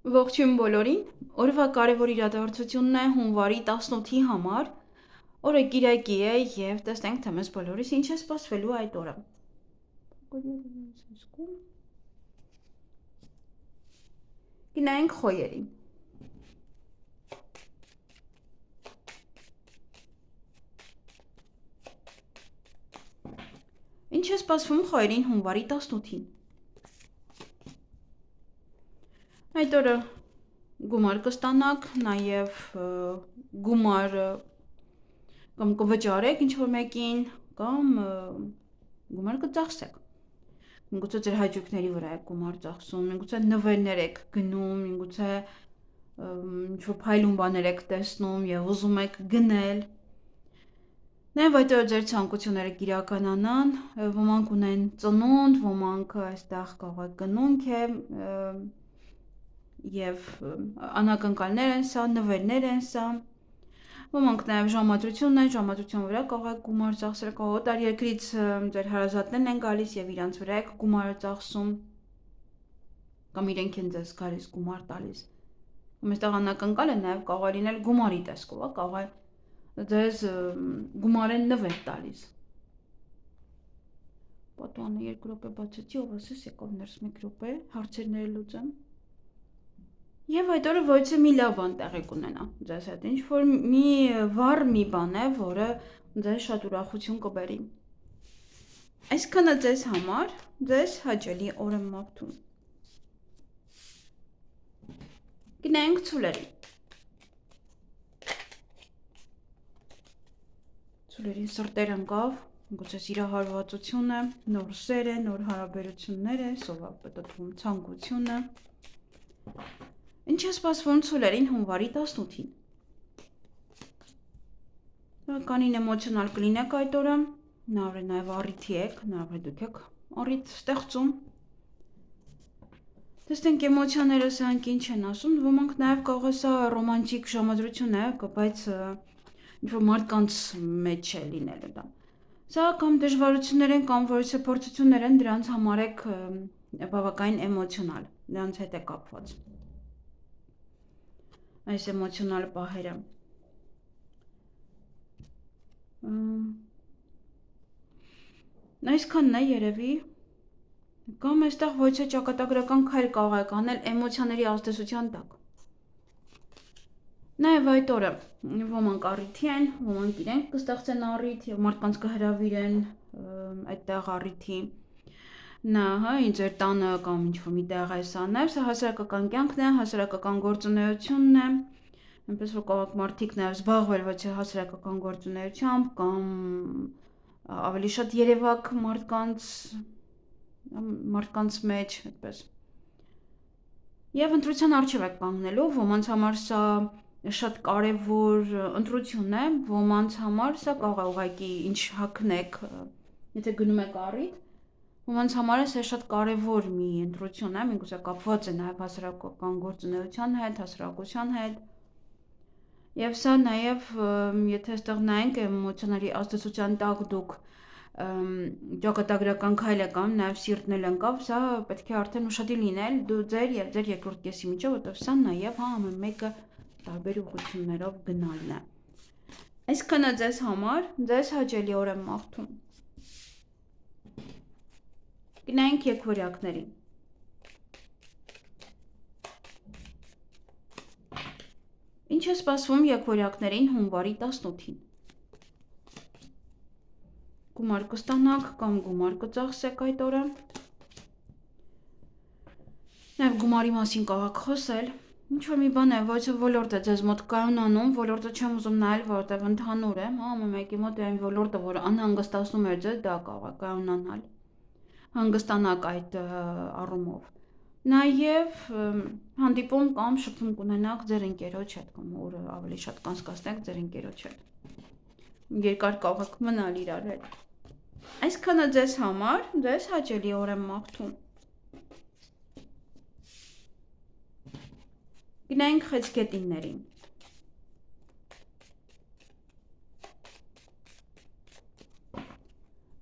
Ողջույն բոլորին, օրվա կարևոր իրադարձությունն է հունվարի 18-ի համար, օրը կիրակի է և տեսնենք, թե մեզ բոլորիս ինչ է սպասվելու այդ օրը։ Գնայինք խոյերին։ Ինչ է սպասվում խոյերին հունվարի 18-ին։ Այդ օրը գումար կստանաք, նաև գումար կամ կվճարեք ինչ-որ մեկին, կամ գումար կծախսեք։ Միգուցե ձեր հաճույքների վրա եք գումար ծախսում, միգուցե նվերներ եք գնում, միգուցե ինչ-որ փայլուն բաներ եք տեսնում և ուզում եք գնել։ Նաև այդ օրը ձեր ցանկությունները կիրականանան, ոմանք ունեն ծնունդ, ոմանք այստեղ կարող է կնունք է, և անակնկալներ են սա, նվերներ են սա, ոմանք նաև ժամադրություն են, ժամադրության վրա կարող եք գումար ծախսել, կարող օտարերկրից ձեր հարազատներն են գալիս և իրանց վրա եք գումարը ծախսում, կամ իրենք են ձեզ գալիս գումար տալիս։ Այստեղ անակնկալը նաև կարող է լինել գումարի տեսքով, կարող է ձեզ գումար են նվեր տալիս։ Պատուանը 2 րոպե բացեցի, ով ասես եկավ ներս 1 րոպե, հարցերները լուծեմ։ Եվ այդ օրը ոյցը մի լավ բան տեղի կունենա ձեզ հետ, ինչ-որ մի վառ մի բան է, որը ձեզ շատ ուրախություն կբերի։ Այսքանը ձեզ համար, ձեզ հաճելի օր եմ մաղթում։ Գնայինք ցուլերին։ Ցուլերին սրտեր ընկավ, գուցե սիրահարվածություն է, նոր սեր է, նոր հարաբերություններ է, սովապտտվում ցանկությունը։ Ինչ է սպասվում ցուլերին հունվարի 18-ին։ Բավականին էմոցիոնալ կլինեք այդ օրը, հնարավոր է նաև առիթի եք, հնարավոր է դուք եք առիթ ստեղծում։ Տեսնենք էմոցիաները սրանք ինչ են ասում, ոմանք նաև կարող է սա ռոմանտիկ ժամադրություն է, բայց ինչ-որ մարդկանց մեջ է լինելու դա։ Սա կամ դժվարություններ են, կամ որոշ փորձություններ են, դրանց համարեք բավականին էմոցիոնալ, դրանց հետ է կապված։ Այս էմոցիոնալ պահերը։ Այսքանն է երևի, կամ այստեղ ոչ է ճակատագրական քայլ կարող եք անել էմոցիաների ազդեցության տակ։ Նաև այդ օրը ոմանք առիթի են, ոմանք իրենք կստեղծեն առիթ և մարդկանց կհրավիրեն այդտեղ առիթի։ Ձեր տանը կամ ինչ-որ մի տեղ է սա, նաև սա հասարակական կյանքն է, հասարակական գործունեությունն է, այնպես որ կարող եք մարդիկ նաև զբաղվել ոչ հասարակական գործունեությամբ կամ ավելի շատ երևակ մարդկանց մեջ, այդպես։ Եվ ընտրության առջև եք կանգնելու, ոմանց համար սա շատ կարևոր ընտրություն է, ոմանց համար սա կարող է ուղղակի ինչ հագնեք, եթե գնում եք առիթ, ոմանց համար սա շատ կարևոր մի ընտրություն է, միգուցե կապված է նաև հասարակական գործունեության հետ, հասարակության հետ։ Եվ սա նաև, եթե այստեղ նայենք էմոցիաների ազդեցության տակ դուք ճակատագրական քայլ եք անում, նաև սիրտն էլ ընկավ, սա պետք է արդեն ուշադիր լինել ձեր և ձեր երկրորդ կեսի միջև, որտեղ սա նաև ամեն մեկը տարբեր ուղղություններով գնալն է։ Այսքանը ձեզ համար, ձեզ հաճելի օր եմ մաղթում։ Գնայինք եկվորյակներին։ Ինչ է սպասվում եկվորյակներին հունվարի 18-ին։ Գումար կստանաք կամ գումար կծախսեք այդ օրը։ Նաև գումարի մասին կարող եք խոսել։ Ինչ-որ մի բան է, ոչ ոլորտ է ձեզ մոտ կայունանում, ոլորտը չեմ ուզում նայել, որովհետև ընդհանուր է, ամեն մեկի մոտ այն ոլորտը, որ անհանգստացնում էր ձեզ, դա կարող է կայունանալ։ Հանգստանաք այդ առումով։ Նաև հանդիպում կամ շփում կունենաք ձեր ընկերոջ հետ, կամ օրը ավելի շատ կանցկացնեք ձեր ընկերոջ հետ։ Երկար կարող եք մնալ իրար հետ։ Այսքանը ձեզ համար, ձեզ հաճելի օր եմ մաղթում։ Գնայինք խեցգետիններին։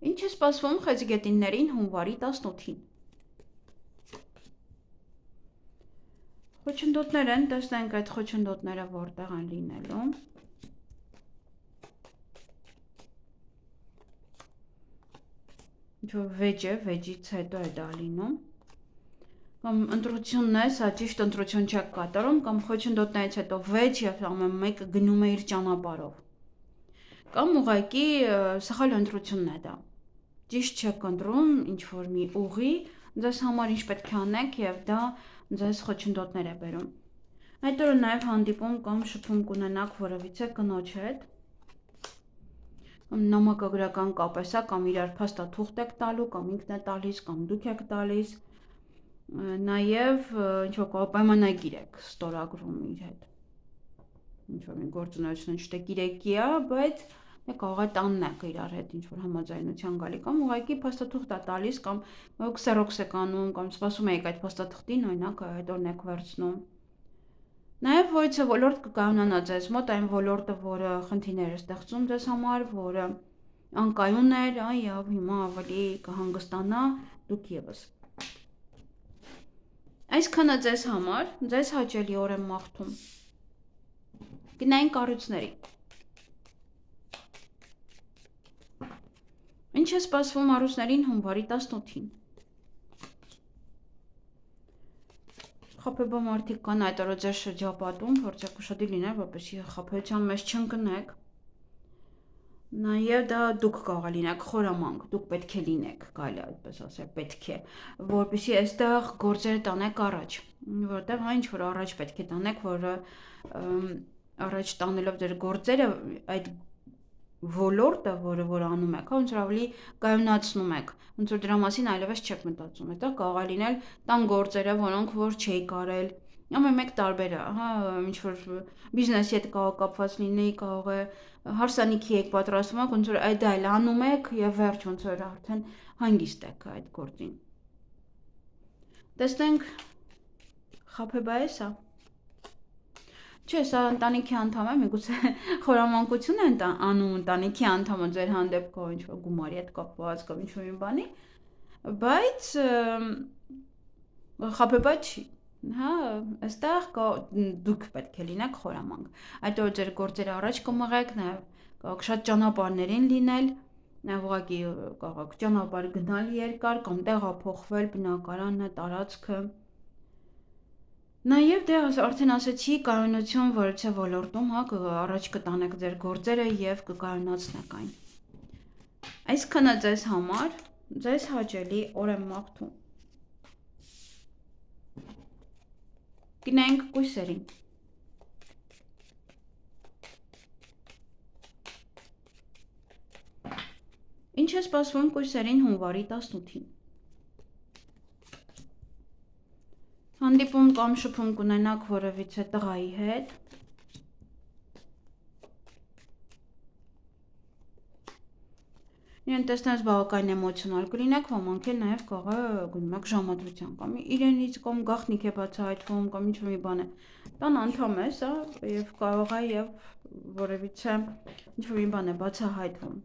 Ինչ է սպասվում խեցգետիններին հունվարի 18-ին։ Խոչընդոտներ են, տեսնենք այդ խոչընդոտները որտեղ են լինելու։ Ինչ-որ վեճ է, վեճից հետո է դա լինում։ Կամ ընտրությունն է, սա ճիշտ ընտրություն չեք կատարում, կամ խոչընդոտներից հետո վեճ եւ ամեն մեկը գնում է իր ճանապարհով։ Կամ ուղղակի սխալ ընտրությունն է դա։ Ճիշտ չեք ընտրում ինչ-որ մի ուղի, ձեզ համար ինչ պետք է անեք եւ դա ձեզ խոչընդոտներ է բերում։ Այդ օրը նաեւ հանդիպում կամ շփում կունենաք որևիցե կնոջ հետ։ Նամակագրական կապ է սա, կամ իրար փաստաթուղթ եք տալու, կամ ինքն է տալիս, կամ դուք եք տալիս։ Նաեւ ինչ-որ պայմանագիր եք ստորագրում իր հետ։ Ինչ-որ մի գործունեություն չէ 3-յա, բայց կարող է տաննեք իրար հետ ինչ-որ համաձայնության գալի, կամ ուղղակի փաստաթուղթ է տալիս, կամ քսերոքս եք անում, կամ սպասում եք այդ փաստաթղթին, օրինակ այդ օրն եք վերցնում։ Նաև որից-է ոլորտ կկայանա ձեզ մոտ, այն ոլորտը, որը խնդիրներ է ստեղծում ձեզ համար, որը անկայուն էր, եւ հիմա ավելի կհանգստանա դուք եւս։ Այսքանը ձեզ համար, ձեզ հաճելի օր եմ մաղթում։ Գնային կառույցների։ Ինչ է սպասվում առուսներին հունվարի 18-ին։ Խաբեբա մարդիկ կան այդ օրը ձեր շրջապատում, փորձեք ուշադիր լինել, որպեսզի խաբեության մեջ չընկնեք։ Նաև դա դուք կարող լինեք խորամանկ, դուք պետք է լինեք, կարելի է այդպես ասել, պետք է, որպեսզի այստեղ գործերը տանեք առաջ, որտեղ ինչ որ առաջ պետք է տանեք, որը առաջ տանելով ձեր գործերը այդ ոլորտը, որ անում եք, ոնց որ ավելի կայունացնում եք, ոնց որ դրա մասին այլևս չեք մտածում, այդտեղ կարող է լինել տան գործերը, որոնք որ չէիք արել, ամեն մեկ տարբեր է, հա, ինչ որ բիզնեսի հետ կարող կապված լինի, կարող է հարսանիքի եք պատրաստում, ոնց որ այդ այլ անում եք եւ վերջ ոնց որ արդեն հանգիստ եք այդ գործին։ Տեսնենք խաբեբա է սա։ Չէ, սա ընտանիքի անդամ է, միգուցե խորամանկություն է անում ընտանիքի անդամը ձեր հանդեպ կա ինչ-որ գումարի հետ կապված կամ ինչ-որ մի բանի, բայց խաբեբա չի, հա, այստեղ դուք պետք է լինեք խորամանկ։ Այդ օր ձեր գործերը առաջ կմղեք, նաև կարող շատ ճանապարհներին լինել, նաև ուղղակի կարող ճանապարհ գնալ երկար կամ տեղափոխվել բնակարանը, տարածքը։ Նաև դե արդեն ասեցի կայունություն որից է ոլորտում, հա, առաջ կտանեք ձեր գործերը եւ կկայունացնեք այն։ Այսքանը ձեզ համար, ձեզ հաճելի օր եմ մաղթում։ Գնանք կույսերին։ Ինչ է սպասվում կույսերին հունվարի 18-ին։ Հանդիպում կամ շփում կունենաք որևիցե տղայի հետ։ Իրեն տեսնես բավական էմոցիոնալ կլինեք, ոմանք էլ նաև կարող է գնում եք ժամադրության կամ իրենից կամ գաղտնիք է բացահայտվում կամ ինչ-որ մի բան է։ Տան անդամ է սա եւ կարող է եւ որևիցե ինչ-որ մի բան է բացահայտվում։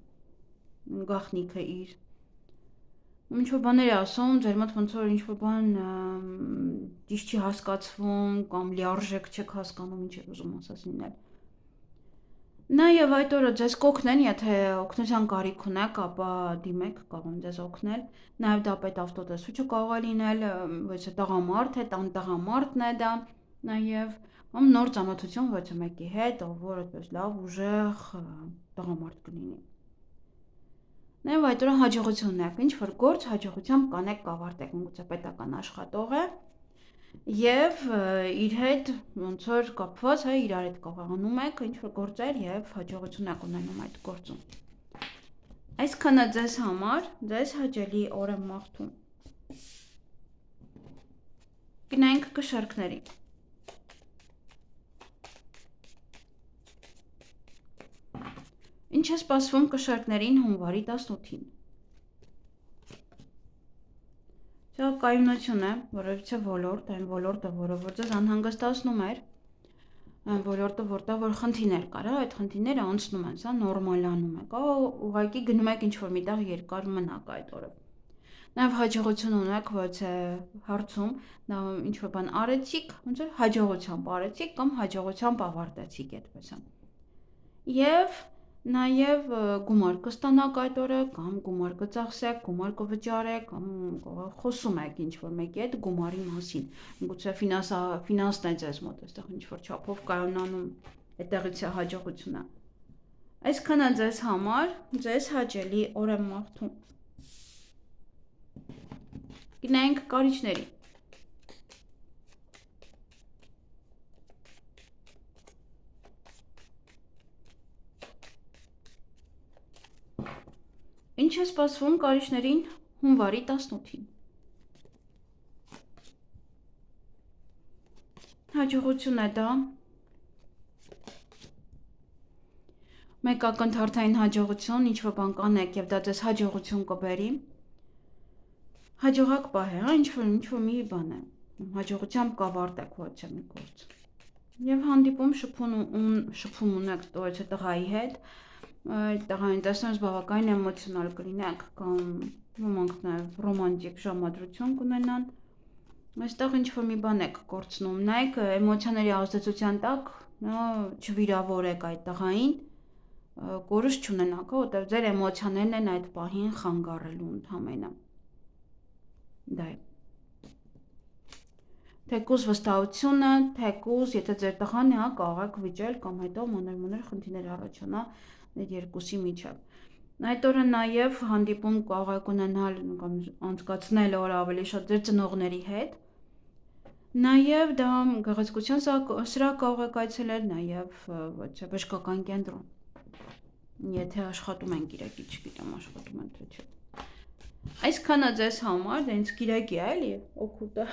Գաղտնիքը իր ինչ-որ բաներ է ասում, ձեր մոտ ոնց որ ինչ-որ բան ճիշտ չի հասկացվում կամ լիարժեք չեք հասկանում ինչ է ուզում ասած լինել։ Նաև այդ օրը ձեզ կօգնեն, եթե օգնության կարիք ունեք, ապա դիմեք, կարող եմ ձեզ օգնել։ Նաև դա պետ ավտոտեսուչը կարող է լինել, ոչ թե տղամարդ է, տան տղամարդն է դա, նաև կամ նոր ծանոթություն ոչ մեկի հետ, որ այդպես լավ ուժեղ տղամարդ կլինի։ Նաև այդ օրը հաջողություն ունեք, ինչ որ գործ հաջողությամբ կանեք կավարտեք, միգուցե պետական աշխատող է եւ իր հետ ոնց որ կապված է, իրար հետ կողանում եք ինչ որ գործեր եւ հաջողություն եք ունենում այդ գործում։ Այսքանը ձեզ համար, ձեզ հաճելի օր եմ մաղթում։ Գնանք կշարքների։ Ինչ է սպասվում կշարքներին հունվարի 18-ին։ Սա կայունություն է, որովհետեւ ոլորտ, այն ոլորտը, որը որ ձեզ անհանգստացնում էր, այն ոլորտը, որտեղ որ խնդիրներ կար, այդ խնդիրները անցնում են, սա նորմալանում է։ Կա ուղղակի գնում եք ինչ-որ միտեղ երկար մնաք այդ օրը։ Նաև հաջողություն ունեք, ոչ հարցում, ինչ որ բան արեցիք, ոնց որ հաջողությամբ արեցիք կամ հաջողությամբ ավարտեցիք այդպես։ Եվ նաև գումար կստանաք այդ օրը կամ գումար կծախսեք, գումար կվճարեք կամ խոսում եք ինչ որ մեկի հետ գումարի մասին։ Գուցե ֆինանսն է ձեզ մոտ այստեղ ինչ որ չափով կայունանում այդտեղից է հաջողությունը։ Այսքանը ձեզ համար, ձեզ հաճելի օր եմ մաղթում։ Գնանք կարիճների։ Ինչ է սպասվում կարիճներին հունվարի 18-ին։ Հաջողություն է դա։ Մեկ ակնթարթային հաջողություն, ինչ որ բան կանեք եւ դա ձեզ հաջողություն կբերի։ Հաջողակ պահ է, ինչ որ մի բան է։ Հաջողությամբ կավարտեք ոչ մի գործ։ Եվ հանդիպում շփում ունեք տոյց տղայի հետ, տղային տեսնես բավականին էմոցիոնալ կլինեք կամ ոմանք նաև ռոմանտիկ ժամադրություն կունենան։ Այստեղ ինչ որ մի բան եք կորցնում, նայեք էմոցիաների ազդեցության տակ, չվիրավորեք այդ տղային, կորուստ չունենաք, որտեղ ձեր էմոցիաներն են այդ պահին խանգարելու ընդհանրապես։ Դա է։ Թեկուզ վստահությունը, թեկուզ, եթե ձեր տղան է, կարող եք վիճել կամ հետո մանր խնդիրներ առաջանա այդ երկուսի միջև։ Այդ օրը նաև հանդիպում կարող եք ունենալ կամ անցկացնել օրը ավելի շատ ձեր ծնողների հետ։ Նաև դա գեղեցկության սրահ կարող եք այցելել, նաև ոչ բժշկական կենտրոն։ Եթե աշխատում են գիրակի, չգիտեմ, աշխատում են թե չէ։ Այսքանը ձեզ համար, դա ինձ գիրակի է, էլի, օգուտը։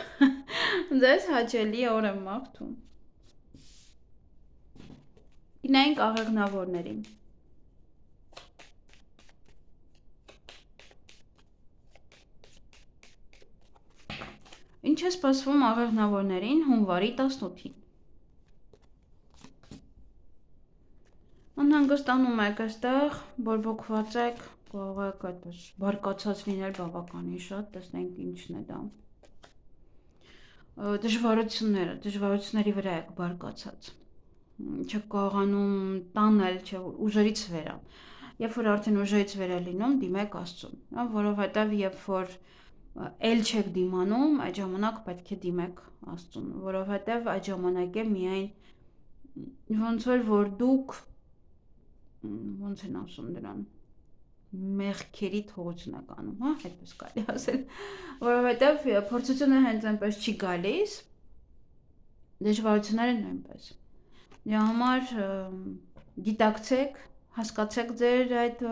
Ձեզ հաճելի օր եմ մաղթում։ Գնանք աղեղնավորներին։ Ինչ է սպասվում աղեղնավորներին հունվարի 18-ին։ Անհանգստանում եք այստեղ, բորբոքված եք, կարող եք այդպես բարկացած լինել բավականին շատ, տեսնենք ինչն է դա։ Դժվարությունների վրա եք բարկացած։ Չեք կարողանում տանել, ուժերից վեր է։ Երբ որ արդեն ուժերից վեր է լինում, դիմեք Աստծուն, որովհետև երբ որ էլ չեք դիմանում, այդ ժամանակ պետք է դիմեք Աստծուն, որովհետև այդ ժամանակ է միայն ոնց որ դուք ոնց են ասում դրան մեղքերի թողություն եք անում, հա, այդպես կարելի ասել, որովհետև փորձությունը հենց այնպես չի գալիս, դժվարությունները նույնպես։ Դրա համար գիտակցեք, հասկացեք ձեր այդ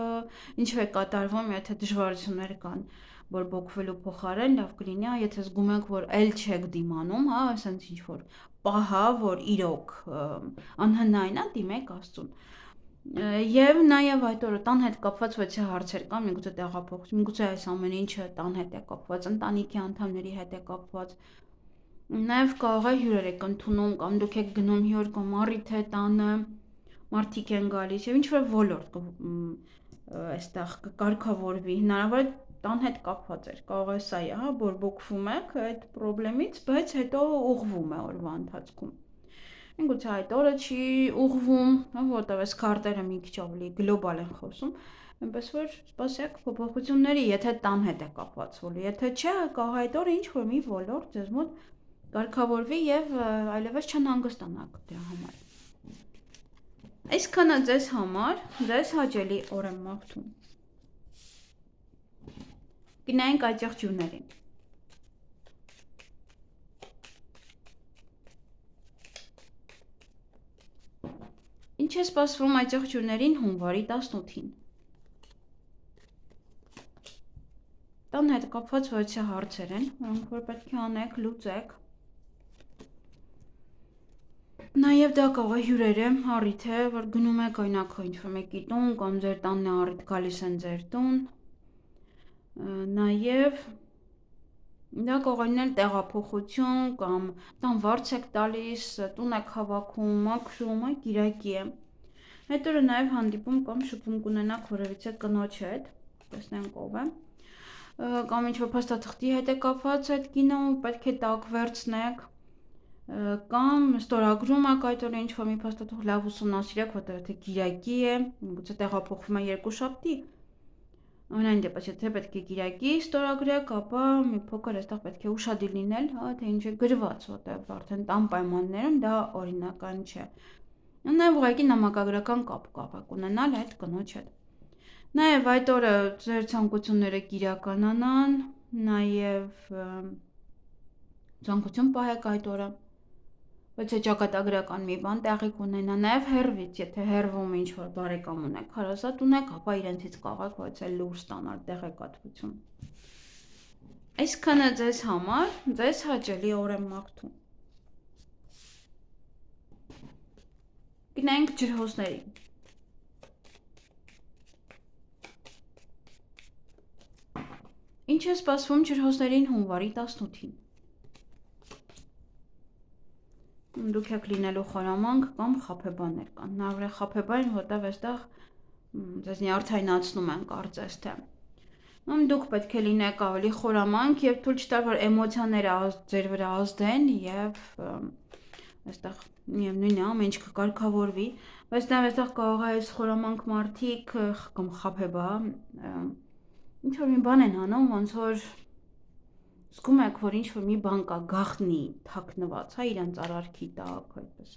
ինչ է կատարվում, եթե դժվարություններ կան, բորբոքվելու փոխարեն լավ կլինի, եթե զգում եք, որ էլ չեք դիմանում, հա, ասենց ինչ որ պահա, որ իրոք անհնայն է, դիմեք Աստծուն։ Եվ նաև այդ օրը տան հետ կապված ոչ հարցեր կան, միգուցե տեղափոխություն, միգուցե այս ամեն ինչը տան հետ է կապված, ընտանիքի անդամների հետ է կապված։ Նաև կարող է հյուրեր եք ընդունում կամ դուք եք գնում հյուր կամ առիթ է տանը, մարդիկ են գալիս եւ ինչ որ ոլորտ այստեղ կկարգավորվի, հնարավոր է տան հետ կապված էր, կարող է սա է, հա, բորբոքվում եք այդ խնդրից, բայց հետո ուղղվում է օրվա ընթացքում։ Միգուցե այդ օրը չի ուղղվում, որտեղ այս քարտերը մի քիչ ավելի գլոբալ են խոսում, այնպես որ սպասեք փոփոխությունների, եթե տան հետ է կապված, եթե չէ, կարող այդ օրը ինչ որ մի ոլորտ ձեզ մոտ կարգավորվի եւ այլևս չանհանգստանաք դրա համար։ Այսքանը ձեզ համար, ձեզ հաճելի օր եմ մաղթում։ Գնանք աճեղջյուրներին։ Ինչ է սպասվում աճեղջյուրներին հունվարի 18-ին։ Տան հետ կապված ոչ հարցեր են, որոնք որ պետք է անեք, լուծեք։ Նաև դա կարող է հյուրեր է, առիթ է, որ գնում եք օրինակ ինչ-որ մեկի տուն կամ ձեր տանն է առիթ գալիս են ձեր տուն։ Նաև դա կարող է լինել տեղափոխություն կամ տան վարձ եք տալիս, տուն եք հավաքում, մաքրում, կիրակի է։ Այդ օրը նաև հանդիպում կամ շփում կունենաք որևիցե կնոջ հետ, տեսնենք ով է։ կամ ինչ-որ փաստաթղթի հետ է կապված այդ կինը, պետք է տակ վերցնեք, կամ ստորագրում եք այդ օրը ինչ-որ մի փաստաթուղթ լավ ուսումնասիրեք, որտեղ եթե կիրակի է, գուցե տեղափոխվում է երկուշաբթի, ամենայն դեպս, եթե պետք է կիրակի ստորագրեք, ապա մի փոքր այստեղ պետք է ուշադիր լինել, թե ինչ է գրված, որտեղ արդեն տան պայմաններում դա օրինական չէ։ Նաև ուղղակի նամակագրական կապ ունենալ այդ կնոջ հետ։ Նաև այդ օրը ձեր ցանկությունները կիրականանան, նաև ցանկություն պահեք այդ օրը, բայց ճակատագրական մի բան տեղի կունենա, նաև հեռվից, եթե հեռվում ինչ-որ բարեկամ ունեք, հարազատ ունեք, ապա իրենցից կաղեք, բայց էլ լուր ստանալ տեղեկատվություն։ Այսքանը ձեզ համար, ձեզ հաճելի օր եմ մաղթում։ Գնանք ջրհոսներին։ Ինչ է սպասվում ջրհոսներին հունվարի 18-ին։ Դուք եք լինելու խորամանկ կամ խաբեբաներ կան։ Նավրե խաբեբան, որտեղ այստեղ ձեզ նյարդայնացնում են կարծես թե։ Դուք պետք է լինեք ավելի խորամանկ եւ թույլ չտալ, որ էմոցիաները ձեր վրա ազդեն եւ այստեղ միևնույն է ամեն ինչ կկարգավորվի, բայց նաեւ այստեղ կարող է այս խորամանկ մարդիկ կամ խաբեբա ինչ որ մի բան են անում, ոնց որ զգում եք, որ ինչ որ մի բան կա գաղտնի, թաքնված, հա, իրանց արարքի տակ, այդպես։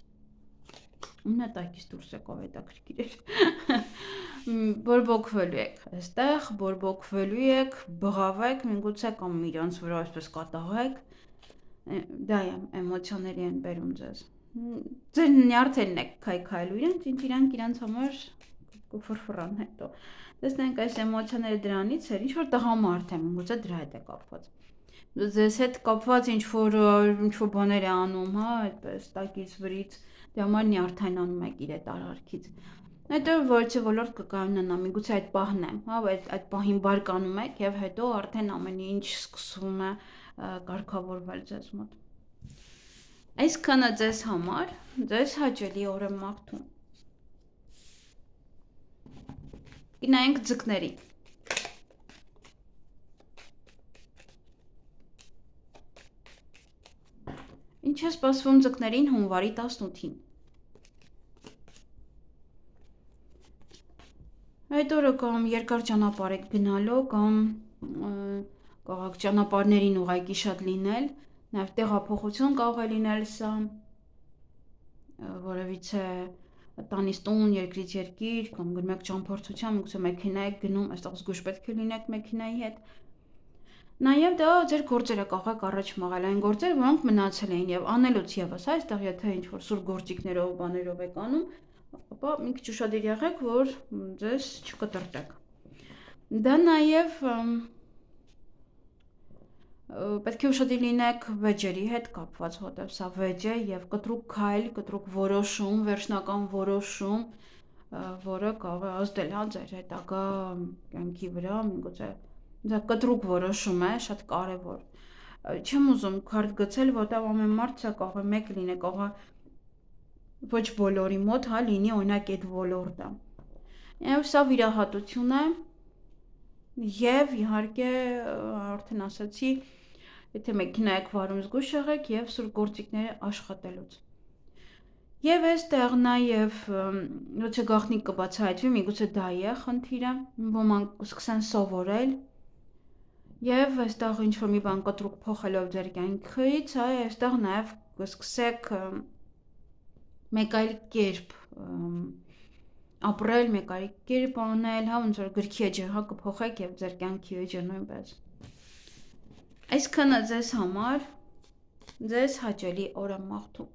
Ունետակից դուրս եկավ հետաքրքիր էր։ Բորբոքվելու եք այստեղ, բորբոքվելու եք, բղավեք, միգուցե կամ իրանց վրա այսպես կատաղեք։ Դա է էմոցիաների են բերում ձեզ։ Ձեր նյարդերն եք քայքայելու իրանք իրանց համար կֆրֆռան հետո։ Տեսնենք այս էմոցիաները դրանից էր, ինչ որ տղամարդ է, միգուցե դրա հետ է կապված։ Ձեզ հետ կապված ինչ որ բաներ է անում, հա, այդպես տակից վրից, դե համար նյարդայնանում եք իր այդ արարքից։ Հետո որը ոլորտ կկայանա, միգուցե այդ պահն է, հա, այդ պահին բարկանում եք եւ հետո արդեն ամեն ինչ սկսվում է կարգավորվել ձեզ մոտ։ Այսքանը ձեզ համար, ձեզ հաճելի օր եմ մաղթում։ Գնանք ձկների։ Ինչ է սպասվում ձկներին հունվարի 18-ին։ Այդ օրը կամ երկար ճանապարհ եք գնալու, կամ կարող եք ճանապարհներին ուղղակի շատ լինել, նաև տեղափոխություն կարող է լինել սա, որևիցե տանից տուն, երկրից երկիր, կամ գնում եք ճամփորդության, միգուցե մեքենա եք գնում, այստեղ զգույշ պետք է լինեք մեքենայի հետ։ Նաև դա ձեր գործերը կարող եք առաջ մաղել, այն գործերը, որոնք մնացել էին եւ անելուց եւս, այստեղ եթե ինչ-որ սուր գործիքներով, բաներով եք անում, ապա մի քիչ ուշադիր եղեք, որ ձեզ չկտրտեք։ Դա նաև պետք է ուշադիր լինեք վեճերի հետ կապված, որտեղ սա վեճ է եւ կտրուկ քայլ, կտրուկ որոշում, վերջնական որոշում, որը կարող է ազդել հա ձեր հետագա կյանքի վրա, միգուցե դա կտրուկ որոշում է, շատ կարևոր։ Չեմ ուզում քարտ գցել, որտեղ ամեն մարդ սա կարող է մեկ լինի, կարող է ոչ բոլորի մոտ, հա, լինի օրինակ այդ ոլորտը։ Եվ սա վիրահատություն է եւ իհարկե արդեն ասացի, եթե մեքենա եք վարում զգույշ եղեք եւ սուր գործիքները աշխատելուց։ Եվ այստեղ նաև ոչ գաղտնիք կբացահայտվի, միգուցե դա է խնդիրը, ոմանք կսկսեն սովորել եւ այստեղ ինչ որ մի բան կտրուկ փոխելով ձեր կյանքից, այստեղ նաև կսկսեք մեկ այլ կերպ ապրել, մեկ այլ կերպ անել, հա, ոնց որ գրքի էջը, հա, կփոխեք եւ ձեր կյանքի էջը նույնպես։ Այսքանը ձեզ համար, ձեզ հաճելի օր եմ մաղթում։